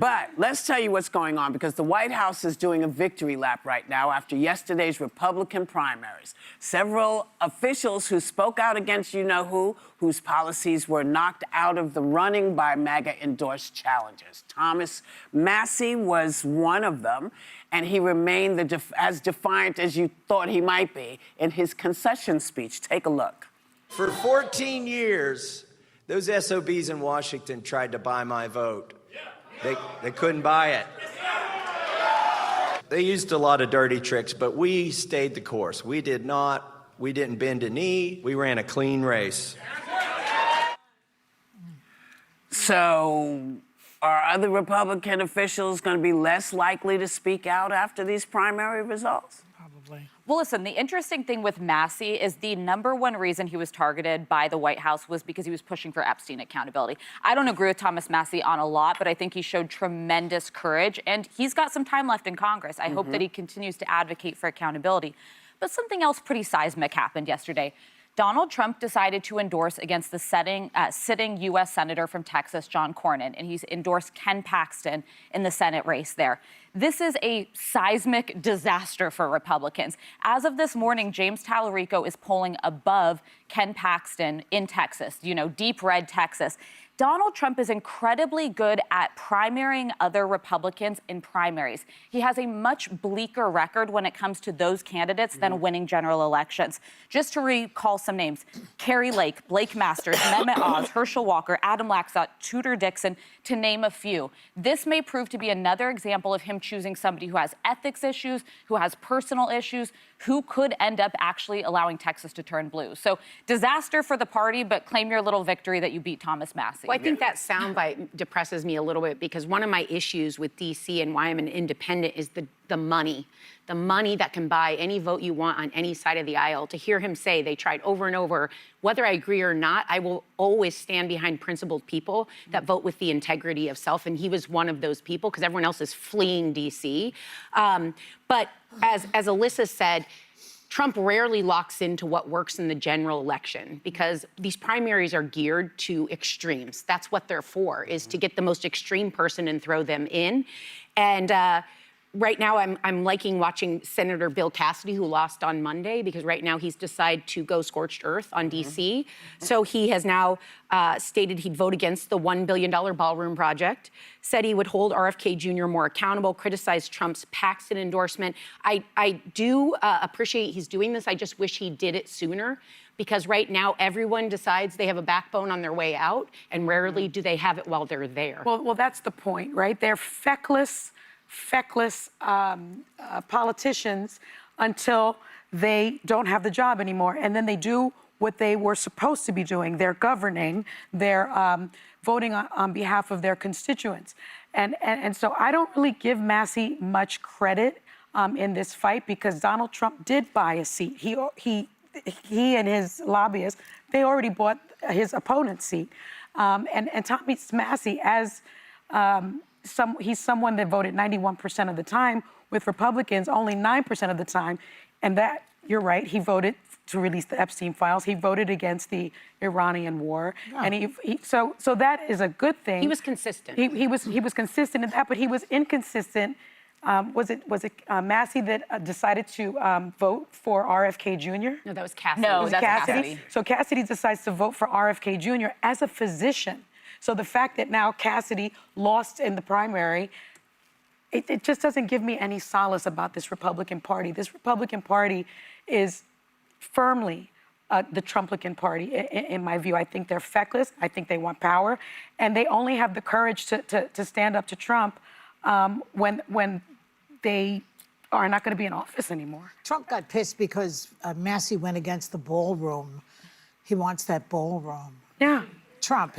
But let's tell you what's going on, because the White House is doing a victory lap right now after yesterday's Republican primaries. Several officials who spoke out against you-know-who, whose policies were knocked out of the running by MAGA-endorsed challengers. Thomas Massie was one of them, and he remained as defiant as you thought he might be in his concession speech. Take a look. For 14 years, those SOBs in Washington tried to buy my vote. They couldn't buy it. They used a lot of dirty tricks, but we stayed the course. We didn't bend a knee. We ran a clean race. So are other Republican officials going to be less likely to speak out after these primary results? Probably. Well, listen, the interesting thing with Massie is the #1 reason he was targeted by the White House was because he was pushing for Epstein accountability. I don't agree with Thomas Massie on a lot, but I think he showed tremendous courage, and he's got some time left in Congress. I hope that he continues to advocate for accountability. But something else pretty seismic happened yesterday. Donald Trump decided to endorse against the sitting U.S. Senator from Texas, John Cornyn, and he's endorsed Ken Paxton in the Senate race there. This is a seismic disaster for Republicans. As of this morning, James Tallarico is polling above Ken Paxton in Texas, deep red Texas. Donald Trump is incredibly good at primarying other Republicans in primaries. He has a much bleaker record when it comes to those candidates than winning general elections. Just to recall some names: Carrie Lake, Blake Masters, Mehmet Oz, Herschel Walker, Adam Laxalt, Tudor Dixon, to name a few. This may prove to be another example of him choosing somebody who has ethics issues, who has personal issues, who could end up actually allowing Texas to turn blue. So disaster for the party, but claim your little victory that you beat Thomas Massie. Well, I think that soundbite depresses me a little bit, because one of my issues with D.C. and why I'm an independent is the money. The money that can buy any vote you want on any side of the aisle. To hear him say they tried over and over, whether I agree or not, I will always stand behind principled people that vote with the integrity of self. And he was one of those people, because everyone else is fleeing D.C. But as Alyssa said, Trump rarely locks into what works in the general election, because these primaries are geared to extremes. That's what they're for, is to get the most extreme person and throw them in. And right now, I'm liking watching Senator Bill Cassidy, who lost on Monday, because right now he's decided to go scorched earth on D.C. So he has now stated he'd vote against the $1 billion ballroom project, said he would hold RFK Jr. more accountable, criticized Trump's Paxton endorsement. I do appreciate he's doing this. I just wish he did it sooner, because right now everyone decides they have a backbone on their way out, and rarely do they have it while they're there. Well, that's the point, right? They're feckless politicians until they don't have the job anymore. And then they do what they were supposed to be doing. They're governing, they're voting on behalf of their constituents. And so I don't really give Massie much credit in this fight, because Donald Trump did buy a seat. He and his lobbyists, they already bought his opponent's seat. And Thomas Massie, as he's someone that voted 91% of the time with Republicans, only 9% of the time. And that, you're right, he voted to release the Epstein files. He voted against the Iranian war. Yeah. And so that is a good thing. He was consistent. He was consistent in that, but he was inconsistent. Was it Massie that decided to vote for RFK Jr.? No, that was Cassidy. No, that's Cassidy. So Cassidy decides to vote for RFK Jr. as a physician. So the fact that now Cassidy lost in the primary, it just doesn't give me any solace about this Republican Party. This Republican Party is firmly the Trumplican Party, in my view. I think they're feckless. I think they want power. And they only have the courage to stand up to Trump when they are not going to be in office anymore. Trump got pissed because Massie went against the ballroom. He wants that ballroom. Yeah. Trump,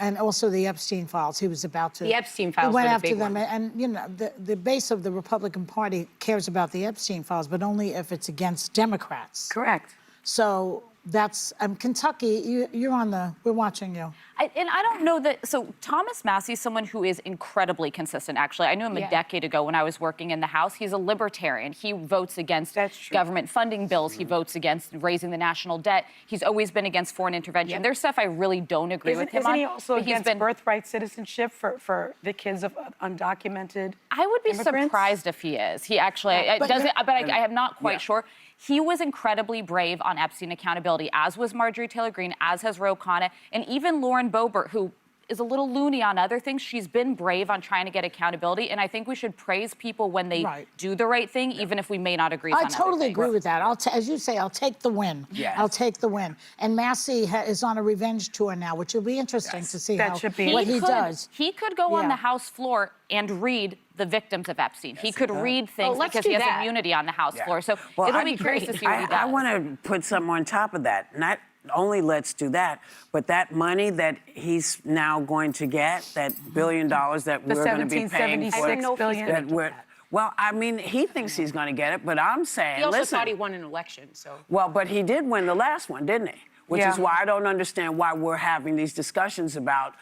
and also the Epstein files. He was about to. The Epstein files he went were the after big them, one. and the base of the Republican Party cares about the Epstein files, but only if it's against Democrats. Correct. So that's Kentucky. You're on the. We're watching you. And I don't know that. So Thomas Massie is someone who is incredibly consistent. Actually, I knew him a decade ago when I was working in the House. He's a libertarian. He votes against government funding bills. He votes against raising the national debt. He's always been against foreign intervention. There's stuff I really don't agree with him on. Isn't he also but against birthright citizenship for the kids of undocumented I would be immigrants? surprised if he is. He actually it doesn't. But I am not quite sure. He was incredibly brave on Epstein accountability, as was Marjorie Taylor Greene, as has Ro Khanna, and even Lauren Boebert, who is a little loony on other things. She's been brave on trying to get accountability, and I think we should praise people when they do the right thing, even if we may not agree on I other totally things. agree with that. As you say, I'll take the win. Yes. I'll take the win. And Massie is on a revenge tour now, which will be interesting to see That should be what he does. He could go on Yeah. the House floor and read the victims of Epstein. He could read things let's because do he has that. immunity on the House floor. So Well, it'll I'd be curious to see what he does. I want to put something on top of that. Not only let's do that, but that money that he's now going to get, that $1 billion that The we're going to be paying for. $1776 billion. that we're- well, I mean, he thinks he's going to get it, but I'm saying, He also listen. thought he won an election, so. Well, but he did win the last one, didn't he? Which is why I don't understand why we're having these discussions about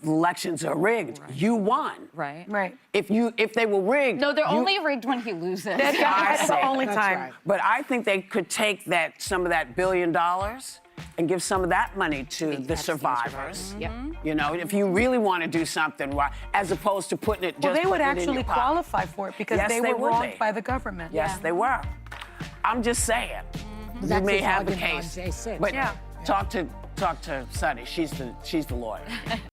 elections are rigged. You won. Right. Right. If they were rigged. No, they're you- only rigged when he loses. That's the only That's time. right. But I think they could take some of that $1 billion and give some of that money to the survivors. Yep. You know, if you really want to do something, as opposed to putting it just Well, they would putting it in actually your pocket. qualify for it because Yes, they they were would wronged be. by the government. Yes, they were. I'm just saying. You That's may his have the argument on case, J6. but talk to Sonny. She's the lawyer.